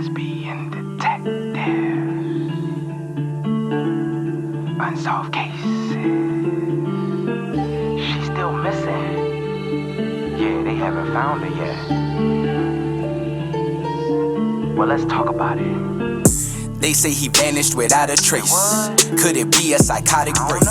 Lesbian Detectives. Unsolved cases. She's still missing. Yeah, they haven't found her yet. Well, let's talk about it. They say he vanished without a trace. Could it be a psychotic break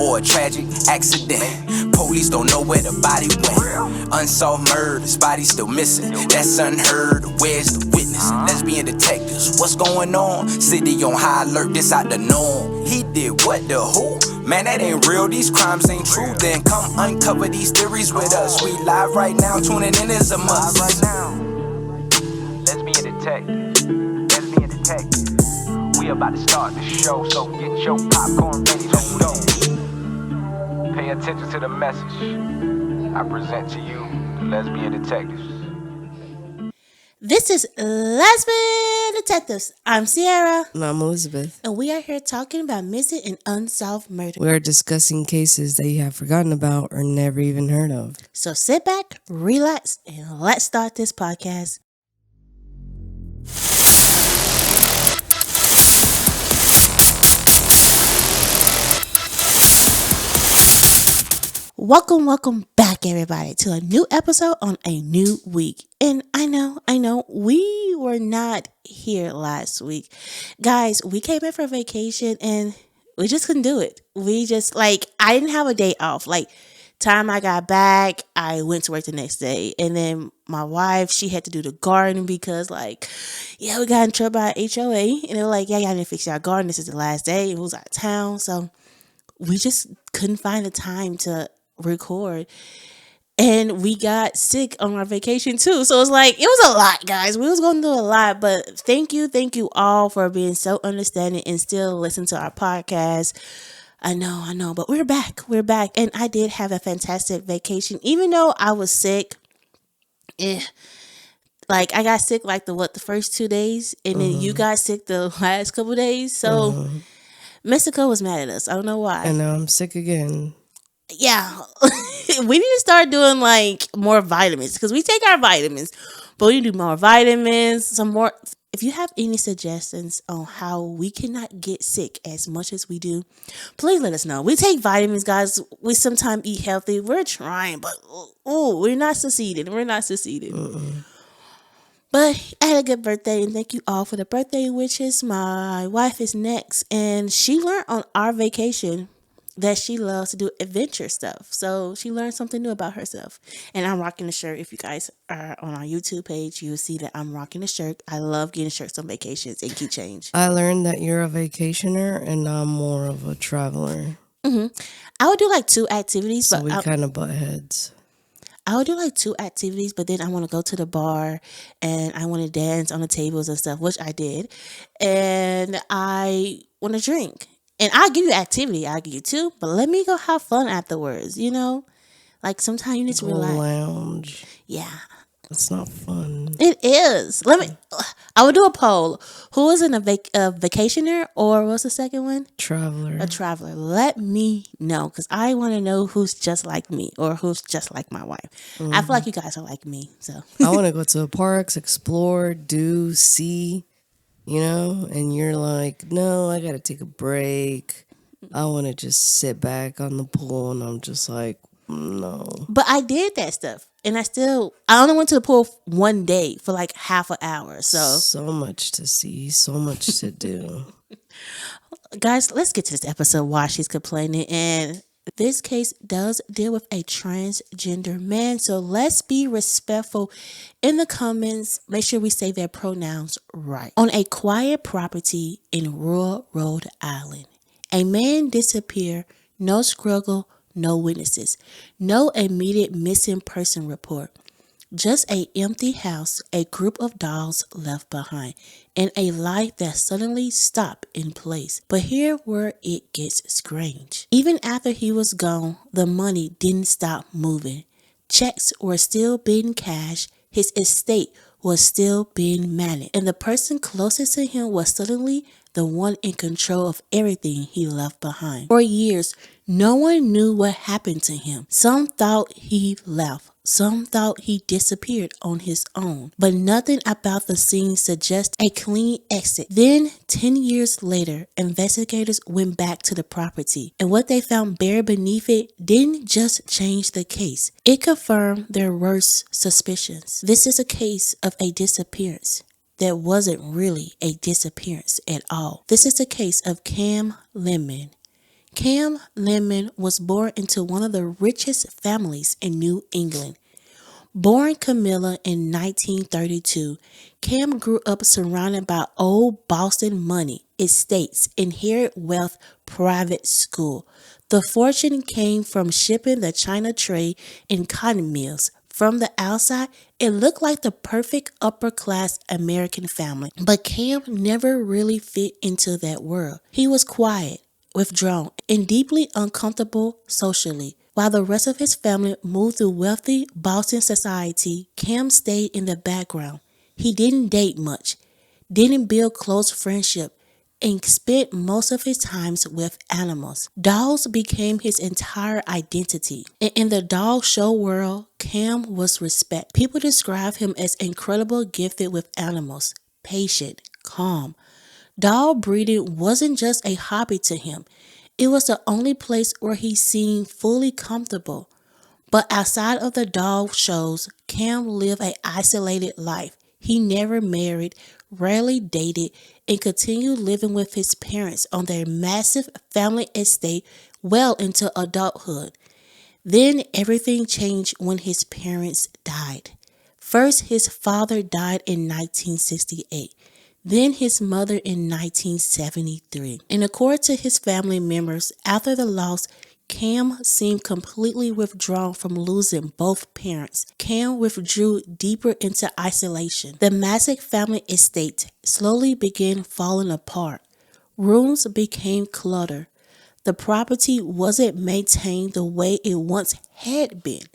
or a tragic accident? Police don't know where the body went. Unsolved murders, body still missing. That's unheard. Where's the witness? Lesbian detectives, what's going on? City on high alert, this out the norm. He did what, the who? Man, that ain't real, these crimes ain't true. Then come uncover these theories with us. We live right now, tuning in is a must. Right now, Lesbian Detectives. Lesbian Detectives. We about to start the show, so get your popcorn ready to go. Pay attention to the message. I present to you the Lesbian Detectives. This is Lesbian Detectives. I'm Sierra. And I'm Elizabeth. And we are here talking about missing and unsolved murder. We are discussing cases that you have forgotten about or never even heard of. So sit back, relax, and let's start this podcast. Welcome back, everybody, to a new episode on a new week. And I know, we were not here last week. Guys, we came in for vacation and we just couldn't do it. I didn't have a day off. Time I got back, I went to work the next day. And then my wife, she had to do the garden because, we got in trouble by HOA. And they were like, y'all need to fix your garden. This is the last day. It was out of town. So we just couldn't find the time to record, and we got sick on our vacation too, so it was a lot, guys. We was going to do a lot, but thank you all for being so understanding and still listen to our podcast. I know, but we're back, and I did have a fantastic vacation, even though I was sick. I got sick the first 2 days, and then you got sick the last couple days, so Mexico was mad at us. I don't know why. And now I'm sick again. Yeah, we need to start doing more vitamins, because we take our vitamins, but we need to do more vitamins, some more. If you have any suggestions on how we cannot get sick as much as we do, please let us know. We take vitamins, guys. We sometimes eat healthy. We're trying, but we're not succeeding. But I had a good birthday, and thank you all for the birthday wishes. My wife is next, and she learned on our vacation that she loves to do adventure stuff. So she learned something new about herself. And I'm rocking the shirt. If you guys are on our YouTube page, you'll see that I'm rocking the shirt. I love getting shirts on vacations and keychains. I learned that you're a vacationer and I'm more of a traveler. Mm-hmm. I would do 2 activities. So we kind of butt heads. I would do 2 activities, but then I want to go to the bar and I want to dance on the tables and stuff, which I did. And I want to drink. And I'll give you activity. I'll give you 2, but let me go have fun afterwards, sometimes you need to relax. Lounge. Yeah. It's not fun. It is. I would do a poll. Who is a vacationer, or what's the second one? Traveler. A traveler. Let me know, because I want to know who's just like me or who's just like my wife. Mm-hmm. I feel like you guys are like me. So I want to go to the parks, explore, do, see. And you're like, no, I got to take a break. I want to just sit back on the pool. And I'm just like, no. But I did that stuff. And I only went to the pool one day for half an hour. So much to see, so much to do. Guys, let's get to this episode while she's complaining. And this case does deal with a transgender man, so let's be respectful in the comments. Make sure we say their pronouns right. On a quiet property in rural Rhode Island, a man disappeared. No struggle, no witnesses, no immediate missing person report. Just an empty house, a group of dolls left behind, and a life that suddenly stopped in place. But here where it gets strange. Even after he was gone, the money didn't stop moving. Checks were still being cashed, his estate was still being managed, and the person closest to him was suddenly the one in control of everything he left behind. For years, no one knew what happened to him. Some thought he left. Some thought he disappeared on his own, but nothing about the scene suggests a clean exit. Then, 10 years later, investigators went back to the property, and what they found buried beneath it didn't just change the case. It confirmed their worst suspicions. This is a case of a disappearance that wasn't really a disappearance at all. This is the case of Cam Lyman. Cam Lyman was born into one of the richest families in New England. Born Camilla in 1932, Cam grew up surrounded by old Boston money, estates, inherited wealth, private school. The fortune came from shipping the China trade and cotton mills. From the outside, it looked like the perfect upper-class American family. But Cam never really fit into that world. He was quiet, withdrawn, and deeply uncomfortable socially. While the rest of his family moved through wealthy Boston society, Cam stayed in the background. He didn't date much, didn't build close friendship, and spent most of his times with animals. Dogs became his entire identity. And in the dog show world, Cam was respected. People describe him as incredibly gifted with animals, patient, calm. Dog breeding wasn't just a hobby to him. It was the only place where he seemed fully comfortable. But outside of the dog shows, Cam lived an isolated life. He never married, rarely dated, and continued living with his parents on their massive family estate well into adulthood. Then everything changed when his parents died. First, his father died in 1968. Then his mother in 1973. And according to his family members, after the loss, Cam seemed completely withdrawn from losing both parents. Cam withdrew deeper into isolation. The massive family estate slowly began falling apart. Rooms became cluttered. The property wasn't maintained the way it once had been.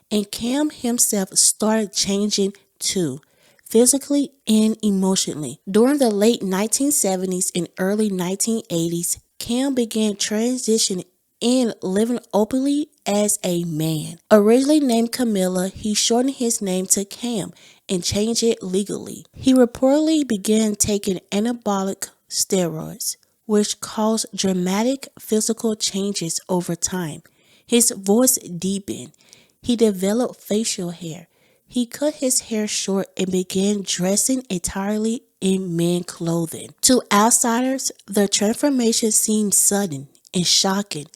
And Cam himself started changing too, physically and emotionally. During the late 1970s and early 1980s, Cam began transitioning and living openly as a man. Originally named Camilla, he shortened his name to Cam and changed it legally. He reportedly began taking anabolic steroids, which caused dramatic physical changes over time. His voice deepened. He developed facial hair. He cut his hair short and began dressing entirely in men clothing. To outsiders, the transformation seemed sudden and shocking.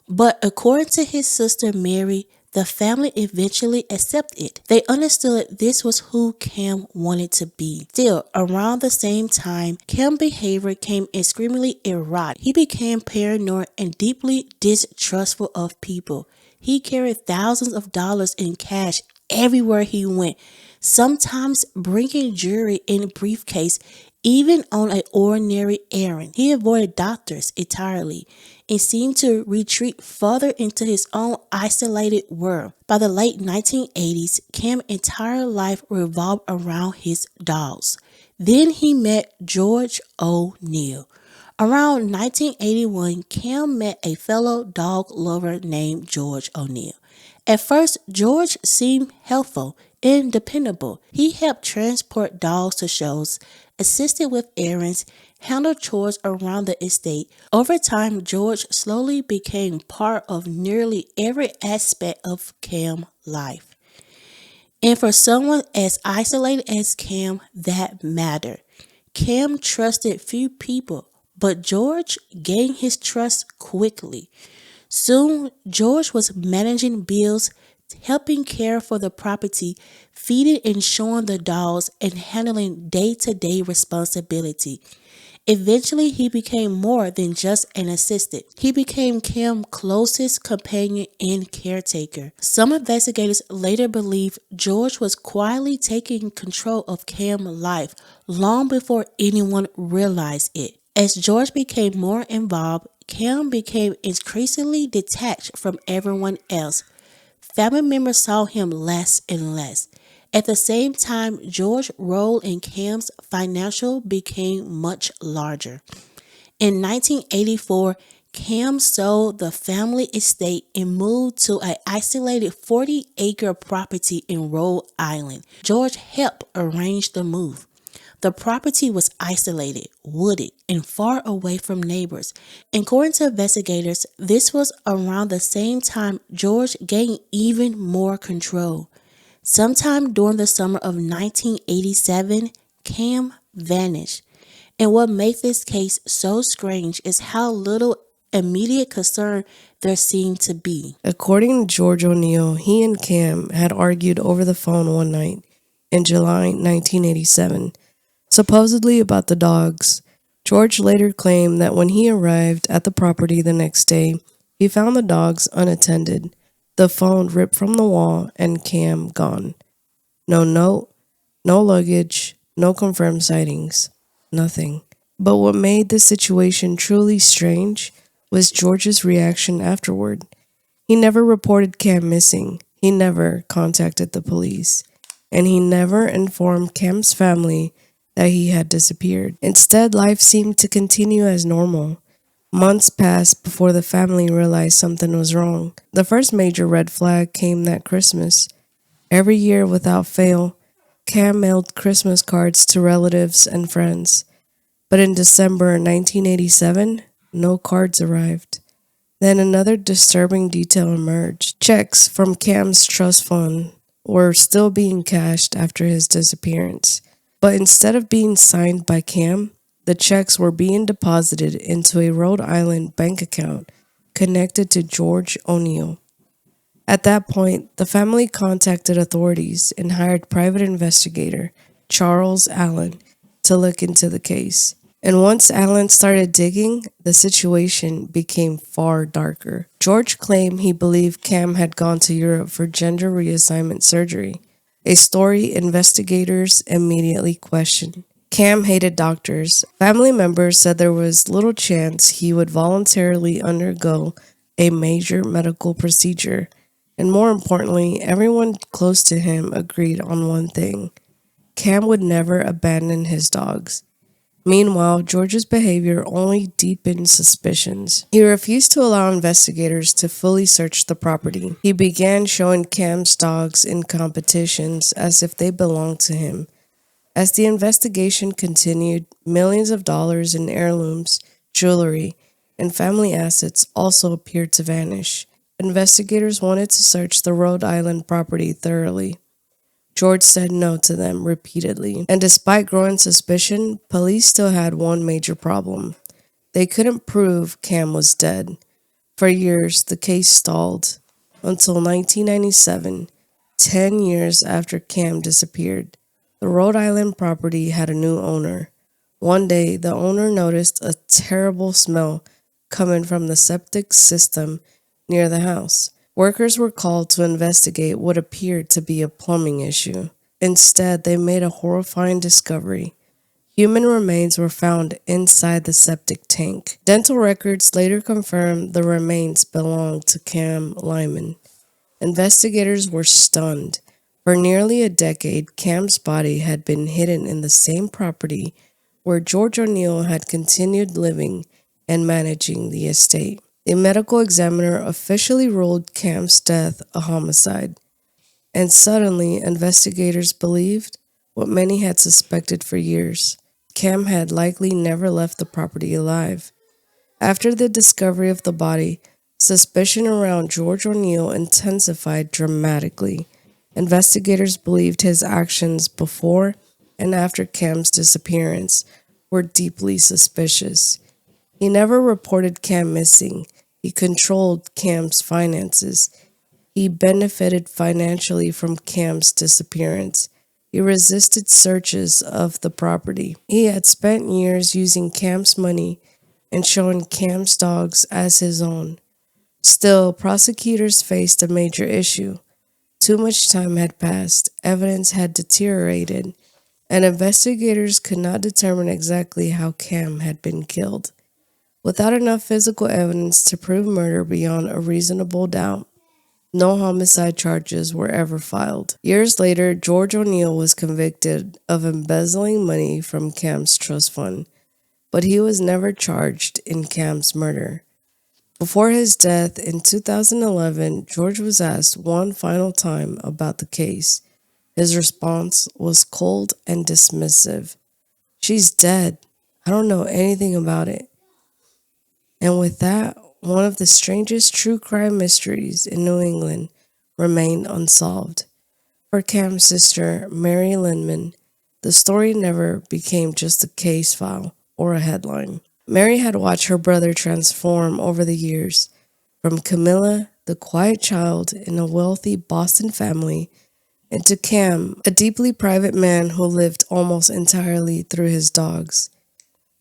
But according to his sister Mary, the family eventually accepted it. They understood this was who Cam wanted to be. Still, around the same time, Cam's behavior became extremely erratic. He became paranoid and deeply distrustful of people. He carried thousands of dollars in cash everywhere he went, sometimes bringing jewelry in a briefcase, even on an ordinary errand. He avoided doctors entirely and seemed to retreat further into his own isolated world. By the late 1980s, Cam's entire life revolved around his dogs. Then he met George O'Neill. Around 1981, Cam met a fellow dog lover named George O'Neill. At first, George seemed helpful and dependable. He helped transport dogs to shows, assisted with errands, handled chores around the estate. Over time, George slowly became part of nearly every aspect of Cam's life. And for someone as isolated as Cam, that mattered. Cam trusted few people, but George gained his trust quickly. Soon, George was managing bills, helping care for the property, feeding and showing the dogs, and handling day-to-day responsibility. Eventually, he became more than just an assistant. He became Cam's closest companion and caretaker. Some investigators later believed George was quietly taking control of Cam's life long before anyone realized it. As George became more involved, Cam became increasingly detached from everyone else. Family members saw him less and less. At the same time, George's role in Cam's financial became much larger. In 1984, Cam sold the family estate and moved to an isolated 40-acre property in Rhode Island. George helped arrange the move. The property was isolated, wooded, and far away from neighbors. According to investigators, this was around the same time George gained even more control. Sometime during the summer of 1987, Cam vanished. And what makes this case so strange is how little immediate concern there seemed to be. According to George O'Neill, he and Cam had argued over the phone one night in July 1987, supposedly about the dogs. George later claimed that when he arrived at the property the next day, he found the dogs unattended, the phone ripped from the wall, and Cam gone. No note, no luggage, no confirmed sightings, nothing. But what made the situation truly strange was George's reaction afterward. He never reported Cam missing, he never contacted the police, and he never informed Cam's family that he had disappeared. Instead, life seemed to continue as normal. Months passed before the family realized something was wrong. The first major red flag came that Christmas. Every year, without fail, Cam mailed Christmas cards to relatives and friends. But in December 1987, no cards arrived. Then another disturbing detail emerged. Checks from Cam's trust fund were still being cashed after his disappearance. But instead of being signed by Cam, the checks were being deposited into a Rhode Island bank account connected to George O'Neill. At that point, the family contacted authorities and hired private investigator Charles Allen to look into the case. And once Allen started digging, the situation became far darker. George claimed he believed Cam had gone to Europe for gender reassignment surgery, a story investigators immediately questioned. Cam hated doctors. Family members said there was little chance he would voluntarily undergo a major medical procedure. And more importantly, everyone close to him agreed on one thing: Cam would never abandon his dogs. Meanwhile, George's behavior only deepened suspicions. He refused to allow investigators to fully search the property. He began showing Cam's dogs in competitions as if they belonged to him. As the investigation continued, millions of dollars in heirlooms, jewelry, and family assets also appeared to vanish. Investigators wanted to search the Rhode Island property thoroughly. George said no to them repeatedly. And despite growing suspicion, police still had one major problem. They couldn't prove Cam was dead. For years, the case stalled. Until 1997, 10 years after Cam disappeared, the Rhode Island property had a new owner. One day, the owner noticed a terrible smell coming from the septic system near the house. Workers were called to investigate what appeared to be a plumbing issue. Instead, they made a horrifying discovery. Human remains were found inside the septic tank. Dental records later confirmed the remains belonged to Cam Lyman. Investigators were stunned. For nearly a decade, Cam's body had been hidden in the same property where George O'Neill had continued living and managing the estate. The medical examiner officially ruled Cam's death a homicide, and suddenly investigators believed what many had suspected for years: Cam had likely never left the property alive. After the discovery of the body, suspicion around George O'Neill intensified dramatically. Investigators believed his actions before and after Cam's disappearance were deeply suspicious. He never reported Cam missing. He controlled Cam's finances. He benefited financially from Cam's disappearance. He resisted searches of the property. He had spent years using Cam's money and showing Cam's dogs as his own. Still, prosecutors faced a major issue. Too much time had passed, evidence had deteriorated, and investigators could not determine exactly how Cam had been killed. Without enough physical evidence to prove murder beyond a reasonable doubt, No homicide charges were ever filed. Years later, George O'Neill was convicted of embezzling money from Cam's trust fund, but he was never charged in Cam's murder. Before his death in 2011, George was asked one final time about the case. His response was cold and dismissive. "She's dead. I don't know anything about it." And with that, one of the strangest true crime mysteries in New England remained unsolved. For Cam's sister, Mary Lyman, the story never became just a case file or a headline. Mary had watched her brother transform over the years, from Camilla, the quiet child in a wealthy Boston family, into Cam, a deeply private man who lived almost entirely through his dogs.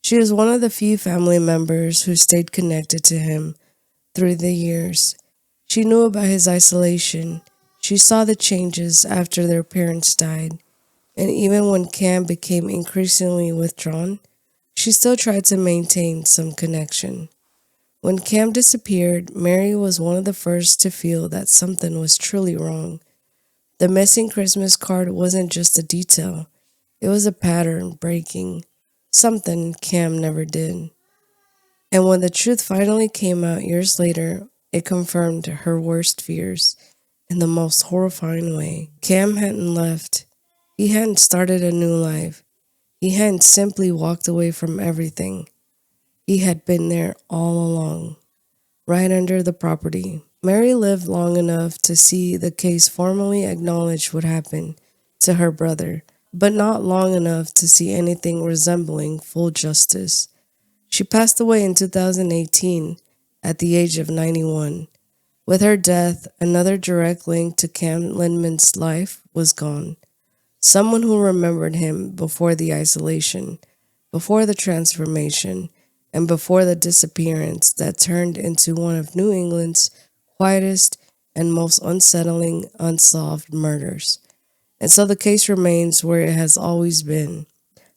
She was one of the few family members who stayed connected to him through the years. She knew about his isolation. She saw the changes after their parents died. And even when Cam became increasingly withdrawn, she still tried to maintain some connection. When Cam disappeared, Mary was one of the first to feel that something was truly wrong. The missing Christmas card wasn't just a detail, it was a pattern breaking, something Cam never did. And when the truth finally came out years later, it confirmed her worst fears in the most horrifying way. Cam hadn't left. He hadn't started a new life. He hadn't simply walked away from everything. He had been there all along, right under the property. Mary lived long enough to see the case formally acknowledge what happened to her brother, but not long enough to see anything resembling full justice. She passed away in 2018 at the age of 91. With her death, another direct link to Cam Lyman's life was gone. Someone who remembered him before the isolation, before the transformation, and before the disappearance that turned into one of New England's quietest and most unsettling unsolved murders. And so the case remains where it has always been,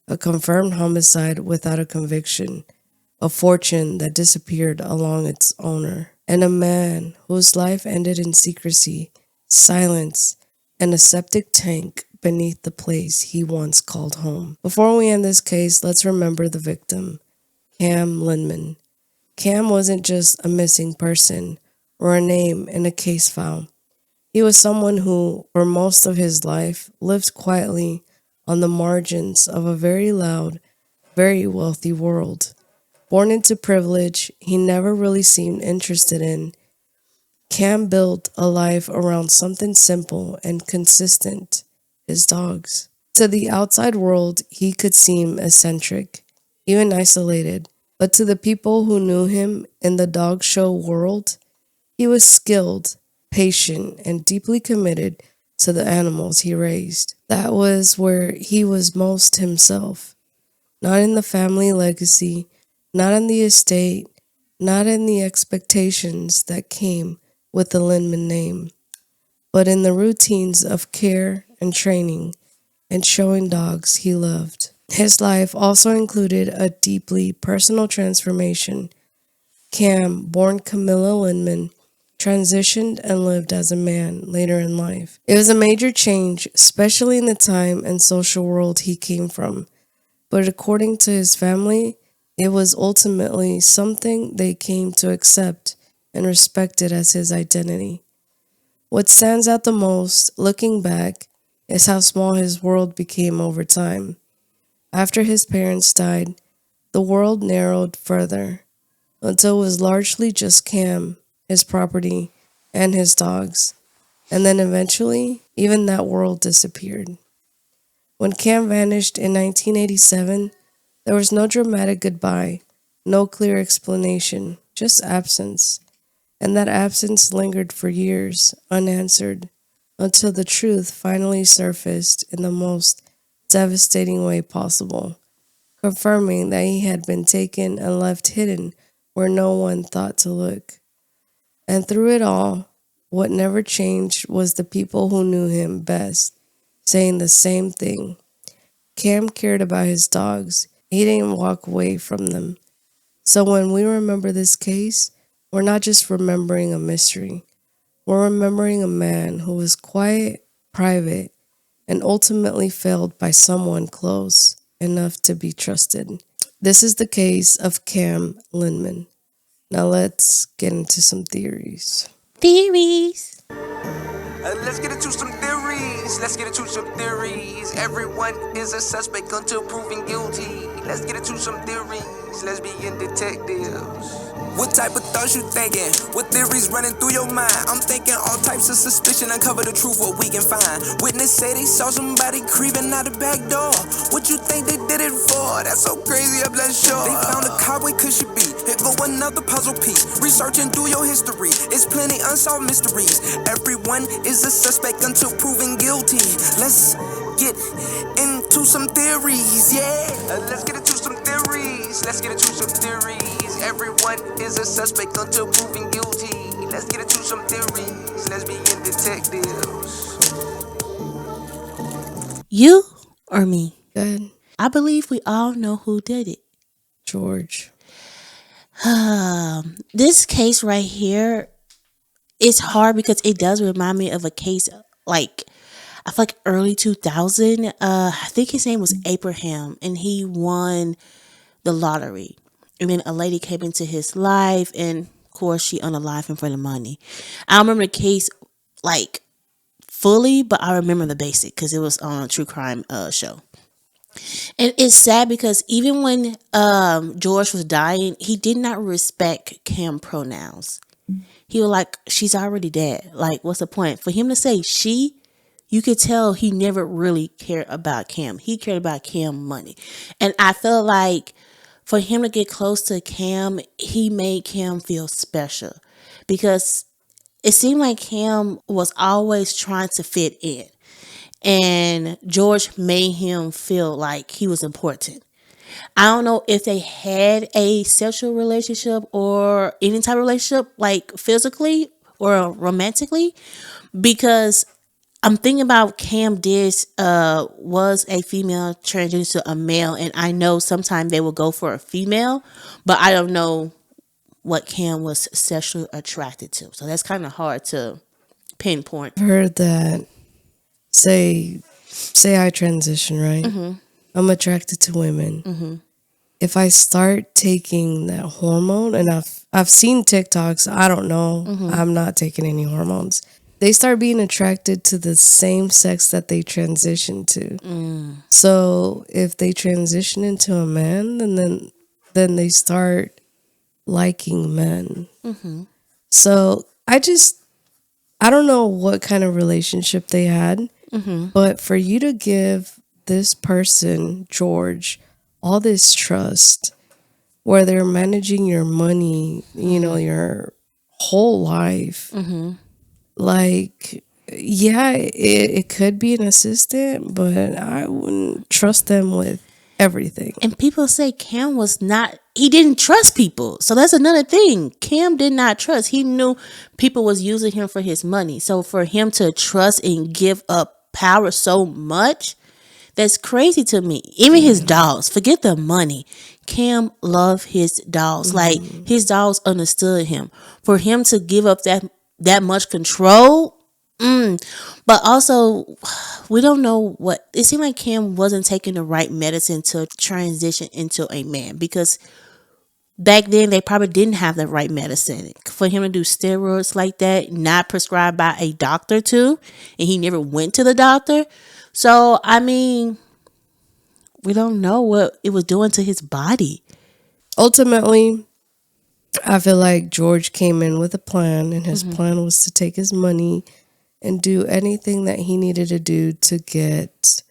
a confirmed homicide without a conviction, a fortune that disappeared along its owner, and a man whose life ended in secrecy, silence, and a septic tank beneath the place he once called home. Before we end this case, let's remember the victim, Cam Lyman. Cam wasn't just a missing person or a name in a case file. He was someone who, for most of his life, lived quietly on the margins of a very loud, very wealthy world. Born into privilege, he never really seemed interested in. Cam built a life around something simple and consistent, his dogs. To the outside world, he could seem eccentric, even isolated. But to the people who knew him in the dog show world, he was skilled, patient, and deeply committed to the animals he raised. That was where he was most himself. Not in the family legacy, not in the estate, not in the expectations that came with the Lyman name, but in the routines of care and training and showing dogs he loved. His life also included a deeply personal transformation. Cam, born Camilla Lyman, transitioned and lived as a man later in life. It was a major change, especially in the time and social world he came from. But according to his family, it was ultimately something they came to accept and respected as his identity. What stands out the most, looking back, is how small his world became over time. After his parents died, the world narrowed further until it was largely just Cam, his property, and his dogs. And then eventually, even that world disappeared. When Cam vanished in 1987, there was no dramatic goodbye, no clear explanation, just absence. And that absence lingered for years, unanswered, until the truth finally surfaced in the most devastating way possible, confirming that he had been taken and left hidden where no one thought to look. And through it all, what never changed was the people who knew him best, saying the same thing. Cam cared about his dogs. He didn't walk away from them. So when we remember this case, we're not just remembering a mystery. We're remembering a man who was quiet, private, and ultimately failed by someone close enough to be trusted. This is the case of Cam Lyman. Now let's get into some theories. Theories. Let's get into some theories. Let's get into some theories. Everyone is a suspect until proven guilty. Let's get into some theories. Lesbian detectives. What type of thoughts you thinking? What theories running through your mind? I'm thinking all types of suspicion. Uncover the truth, what we can find. Witness say they saw somebody creeping out the back door. What you think they did it for? That's so crazy, I'm not sure. They found a car, where could she be? Here go another puzzle piece. Researching through your history. It's plenty unsolved mysteries. Everyone is a suspect until proven guilty. Let's get into some theories, yeah. Let's get into some theories. Let's get into some theories. Everyone is a suspect until proven guilty. Let's get into some theories. Lesbian detectives. You or me? Good. I believe we all know who did it. George. This case right here is hard because it does remind me of a case like I feel like early 2000. I think his name was Abraham, and he won the lottery. And then a lady came into his life, and of course she unalived him for the money. I don't remember the case like fully, but I remember the basic because it was on a true crime show. And it's sad because even when George was dying, he did not respect Cam pronouns. He was like, she's already dead. Like, what's the point? For him to say she, you could tell he never really cared about Cam. He cared about Cam money. And I felt like for him to get close to Cam, he made Cam feel special. Because it seemed like Cam was always trying to fit in. And George made him feel like he was important. I don't know if they had a sexual relationship or any type of relationship, like physically or romantically, because I'm thinking about Cam Diz was a female transgender to a male, and I know sometimes they will go for a female, but I don't know what Cam was sexually attracted to. So that's kind of hard to pinpoint. I've heard that say I transition, right? I'm attracted to women. If I start taking that hormone, and I've seen TikToks, I don't know, I'm not taking any hormones. They start being attracted to the same sex that they transition to. So if they transition into a man, then they start liking men. So I don't know what kind of relationship they had, but for you to give this person, George, all this trust where they're managing your money, you know, your whole life, like, yeah, it could be an assistant, but I wouldn't trust them with everything. And people say Cam he didn't trust people. So that's another thing. Cam did not trust. He knew people was using him for his money. So for him to trust and give up power so much, that's crazy to me. Even his dogs, forget the money. Cam loved his dogs. Like, his dogs understood him. For him to give up that much control, but also we don't know what it seemed like. Cam wasn't taking the right medicine to transition into a man, because back then they probably didn't have the right medicine for him to do steroids like that, not prescribed by a doctor too, and he never went to the doctor. So I mean, we don't know what it was doing to his body. Ultimately, I feel like George came in with a plan, and his plan was to take his money and do anything that he needed to do to get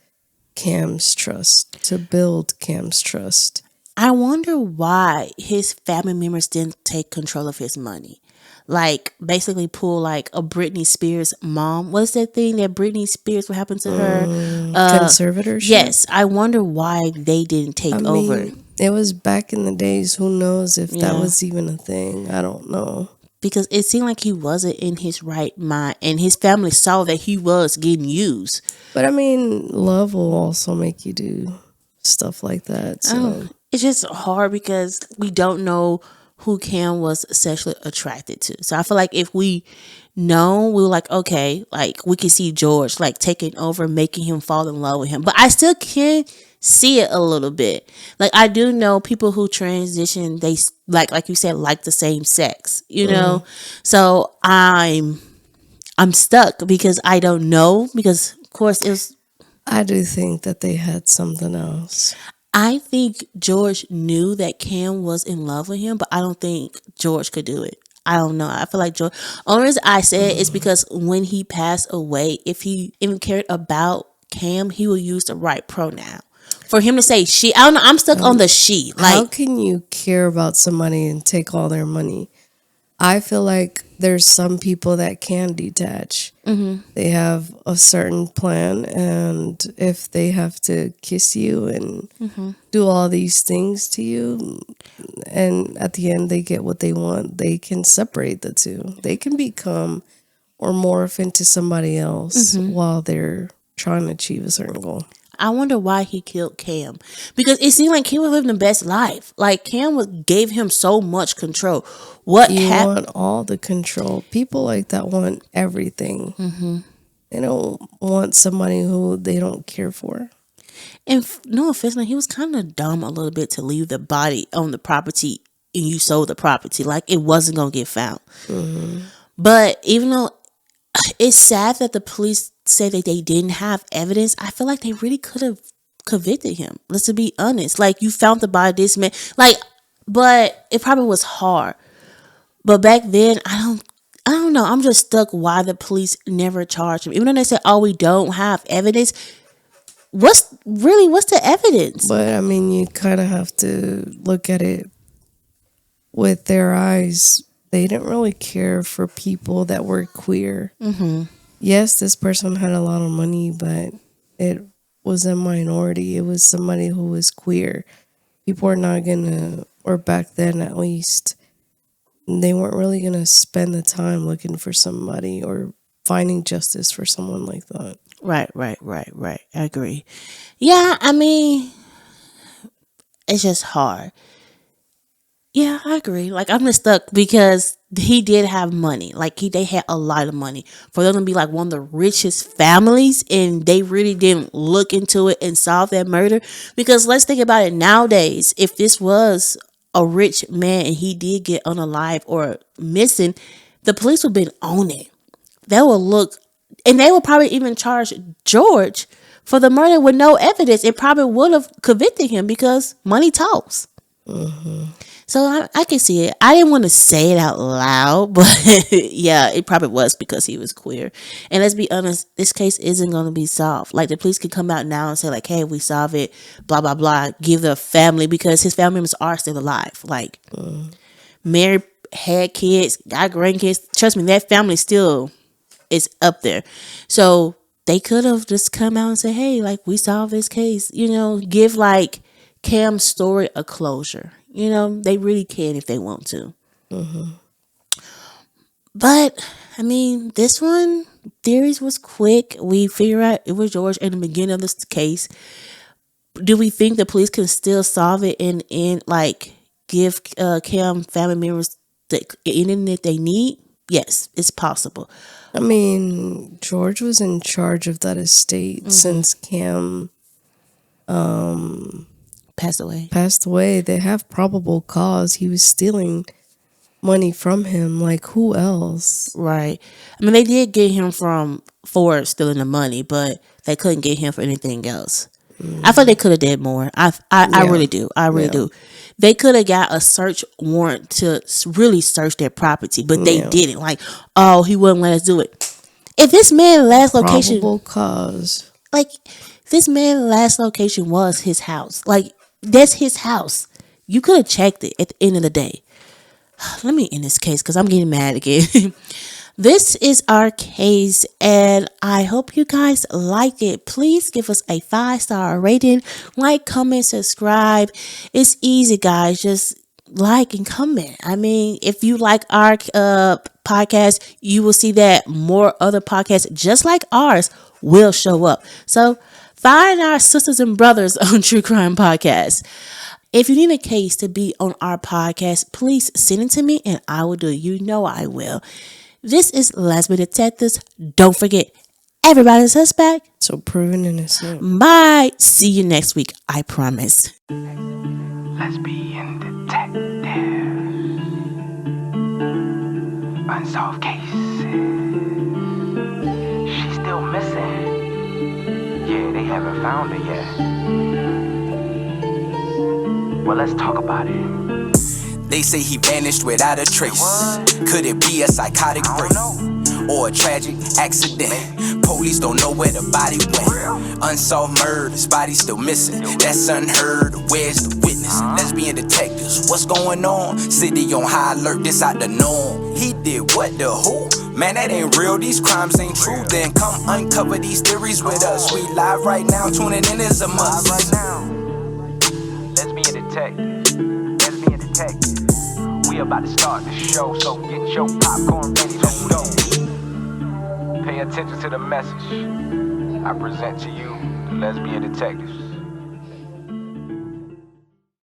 Cam's trust, to build Cam's trust. I wonder why his family members didn't take control of his money. Like, basically pull like a Britney Spears mom. What's that thing that Britney Spears, what happened to her? Conservatorship? Yes. I wonder why they didn't take over. It was back in the days. Who knows if that was even a thing? I don't know. Because it seemed like he wasn't in his right mind, and his family saw that he was getting used. But I mean, love will also make you do stuff like that. So it's just hard because we don't know who Cam was sexually attracted to. So I feel like if we know, we were like, okay, like we can see George like taking over, making him fall in love with him. But I still can see it a little bit. Like I do know people who transition, they like you said, like the same sex, you know. So I'm stuck because I don't know, because of course it was. I do think that they had something else. I think George knew that Cam was in love with him, but I don't think George could do it. I don't know. I feel like George. Only reason I say it is because when he passed away, if he even cared about Cam, he would use the right pronoun. For him to say she, I don't know. I'm stuck on the she. How Like, can you care about somebody and take all their money? I feel like there's some people that can detach. They have a certain plan, and if they have to kiss you and do all these things to you, and at the end they get what they want, they can separate the two. They can become or morph into somebody else while they're trying to achieve a certain goal. I wonder why he killed Cam, because it seemed like Cam was living the best life. Like Cam gave him so much control. What You happened? want all the control. People like that want everything. They don't want somebody who they don't care for. And no offense, man, he was kind of dumb a little bit to leave the body on the property and you sold the property. Like it wasn't gonna get found. But even though it's sad that the police say that they didn't have evidence, I feel like they really could have convicted him. Let's be honest. Like you found the body of this man. Like, but it probably was hard. But back then, I don't know. I'm just stuck why the police never charged him. Even though they said, oh, we don't have evidence. What's the evidence? But I mean, you kind of have to look at it with their eyes. They didn't really care for people that were queer. Yes, this person had a lot of money, but it was a minority. It was somebody who was queer. People are not gonna, or back then at least, they weren't really gonna spend the time looking for somebody or finding justice for someone like that. Right. I agree. Yeah, I mean, it's just hard. Yeah, I agree. Like I'm just stuck because he did have money. Like they had a lot of money for them to be like one of the richest families, and they really didn't look into it and solve that murder. Because let's think about it nowadays. If this was a rich man and he did get unalive or missing, the police would have been on it. They will look, and they will probably even charge George for the murder with no evidence. It probably would have convicted him because money talks. So I can see it. I didn't want to say it out loud, but yeah, it probably was because he was queer. And let's be honest, this case isn't going to be solved. Like the police could come out now and say like, hey, we solve it, blah, blah, blah, give the family, because his family members are still alive. Like married, had kids, got grandkids. Trust me, that family still is up there. So they could have just come out and say, hey, like we solved this case, give like Cam's story a closure. They really can if they want to. But, I mean, this one, theories was quick. We figure out it was George in the beginning of this case. Do we think the police can still solve it and like, give Cam family members the internet they need? Yes, it's possible. I mean, George was in charge of that estate since Cam Passed away. They have probable cause. He was stealing money from him. Like, who else? Right. I mean, they did get him for stealing the money, but they couldn't get him for anything else. I thought they could have did more. I really do. I really do. They could have got a search warrant to really search their property, but they didn't. Like, oh, he wouldn't let us do it. If this man's last location, Probable cause. like, this man's last location was his house. Like, that's his house. You could have checked it at the end of the day. Let me end this case because I'm getting mad again. This is our case, and I hope you guys like it. Please give us a 5-star rating, like, comment, subscribe. It's easy, guys. Just like and comment. I mean, if you like our podcast, you will see that more other podcasts just like ours will show up. So find our sisters and brothers on True Crime Podcast. If you need a case to be on our podcast, please send it to me and I will do it. You know I will. This is Lesbian Detectives. Don't forget, everybody's a suspect. So proven innocent. Bye. See you next week. I promise. Lesbian Detectives. Unsolved cases. She's still missing. Yeah, they haven't found her yet. Well, let's talk about it. They say he vanished without a trace. Could it be a psychotic break or a tragic accident? Police don't know where the body went. Unsolved murders, body still missing. That's unheard. Where's the witness? Lesbian detectives, what's going on? City on high alert, this out the norm. He did what, the who? Man, that ain't real, these crimes ain't true. Then come uncover these theories with us. We live right now, tuning in is a must. Right now, Lesbian Detectives. Lesbian Detectives. We about to start the show, so get your popcorn ready, let's go. Pay attention to the message I present to you, the Lesbian Detectives.